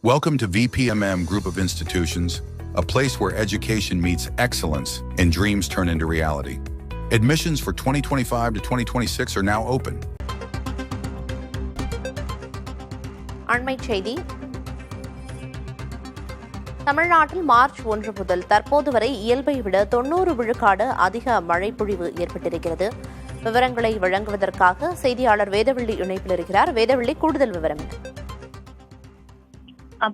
Welcome to VPMM Group of Institutions, a place where education meets excellence and dreams turn into reality. Admissions for 2025 to 2026 are now open. அண்மைச் செய்தி. தமிழ்நாட்டில் March 1 முதல் தற்போது வரை இயல்பை விட 90 விழுக்காடு அதிக மழைப்பொழிவு ஏற்பட்டிருக்கிறது. விவரங்களை வழங்குவதற்காக செய்தியாளர் வேதவள்ளி இணைப்பில் இருக்கிறார். வேதவள்ளி, கூடுதல் விவரம்.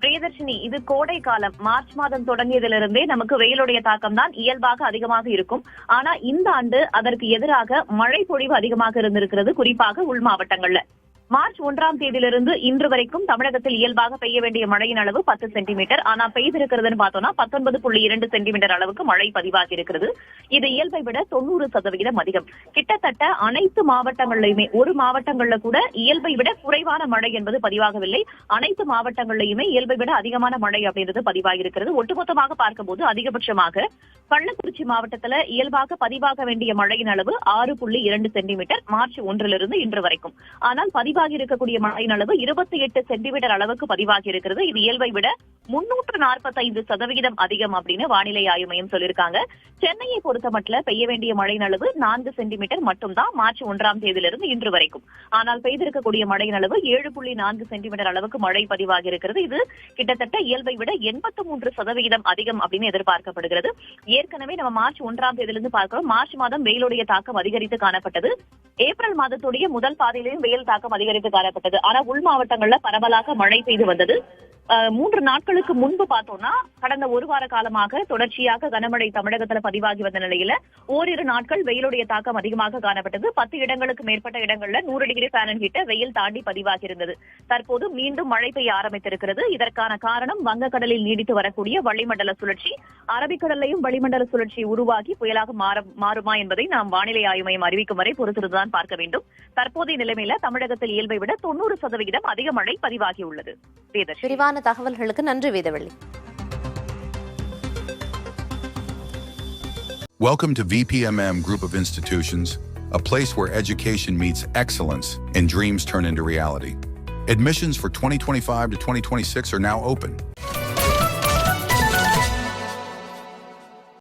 பிரியதர்ஷினி, இது கோடை காலம். மார்ச் மாதம் தொடங்கியதிலிருந்தே நமக்கு வெயிலுடைய தாக்கம் தான் இயல்பாக அதிகமாக இருக்கும். ஆனா இந்த ஆண்டு அதற்கு எதிராக மழை பொழிவு அதிகமாக இருந்திருக்கிறது, குறிப்பாக உள் மாவட்டங்கள்ல. மார்ச் 1ஆம் தேதியிலிருந்து இன்று வரைக்கும் தமிழகத்தில் இயல்பாக பெய்ய வேண்டிய மழையின் அளவு 10 சென்டிமீட்டர். ஆனா பெய்திருக்கிறதுன்னு பார்த்தோம்னா 19.2 சென்டிமீட்டர் அளவுக்கு மழை பதிவாகி இருக்கிறது. இது இயல்பை விட 90% அதிகம். கிட்டத்தட்ட அனைத்து மாவட்டங்களிலுமே, ஒரு மாவட்டங்கள்ல கூட இயல்பை விட குறைவான மழை என்பது பதிவாகவில்லை. அனைத்து மாவட்டங்களிலுமே இயல்பை விட அதிகமான மழை அப்படின்றது பதிவாகி இருக்கிறது. ஒட்டுமொத்தமாக பார்க்கும்போது அதிகபட்சமாக கள்ளக்குறிச்சி மாவட்டத்துல இயல்பாக பதிவாக வேண்டிய மழையின் அளவு 6.2 சென்டிமீட்டர் மார்ச் 1 இன்று வரைக்கும். ஆனால் பதிவாகி இருக்கக்கூடிய மழையின் அளவு 28 சென்டிமீட்டர் அளவுக்கு பதிவாகி இருக்கிறது. இது இயல்பை விட 345% அதிகம் அப்படின்னு வானிலை ஆய்வு மையம் சொல்லியிருக்காங்க. சென்னையை பொறுத்தமட்டில் பெய்ய வேண்டிய மழையின் அளவு 4 சென்டிமீட்டர் மட்டும்தான் மார்ச் 1ஆம் தேதியிலிருந்து இன்று வரைக்கும். ஆனால் பெய்திருக்கக்கூடிய மழையின் அளவு 7.4 சென்டிமீட்டர் அளவுக்கு மழை பதிவாகி இருக்கிறது. இது கிட்டத்தட்ட இயல்பை விட 83% அதிகம் அப்படின்னு எதிர்பார்க்கப்படுகிறது. ஏற்கனவே நம்ம மார்ச் 1ஆம் தேதியிலிருந்து பார்க்கிறோம். மார்ச் மாதம் வெயிலுடைய தாக்கம் அதிகரித்து காணப்பட்டது. ஏப்ரல் மாதத்துடைய முதல் பாதையிலையும் வெயில் தாக்கம் அதிகரித்து காணப்பட்டது. ஆனா உள் மாவட்டங்கள்ல பரவலாக மழை பெய்து வந்தது. 3 நாட்களுக்கு முன்பு பார்த்தோம்னா கடந்த ஒரு வார காலமாக தொடர்ச்சியாக கனமழை தமிழகத்துல பதிவாகி வந்த நிலையில ஓரிரு நாட்கள் வெயிலுடைய தாக்கம் அதிகமாக காணப்பட்டது. 10 இடங்களுக்கு மேற்பட்ட இடங்கள்ல 100 டிகிரி ஃபாரன்ஹீட் வெயில் தாண்டி பதிவாகி இருந்தது. தற்போது மீண்டும் மழை பெய்ய ஆரம்பித்திருக்கிறது. இதற்கான காரணம் வங்கக்கடலில் நீடித்து வரக்கூடிய வளிமண்டல சுழற்சி. அரபிக்கடலையும் வளிமண்டல சுழற்சி உருவாகி புயலாக மாறுமா என்பதை நாம் வானிலை ஆய்வு மையம் அறிவிக்கும் வரை பொறுத்திருந்துதான் பார்க்க வேண்டும். தற்போதைய நிலைமையில தமிழகத்தில் இயல்பை விட 90% அதிக மழை பதிவாகியுள்ளது. விரிவான தகவல்களுக்கு நன்றி Vedavalli. Welcome to VPMM Group of Institutions, a place where education meets excellence and dreams turn into reality. Admissions for 2025 to 2026 are now open.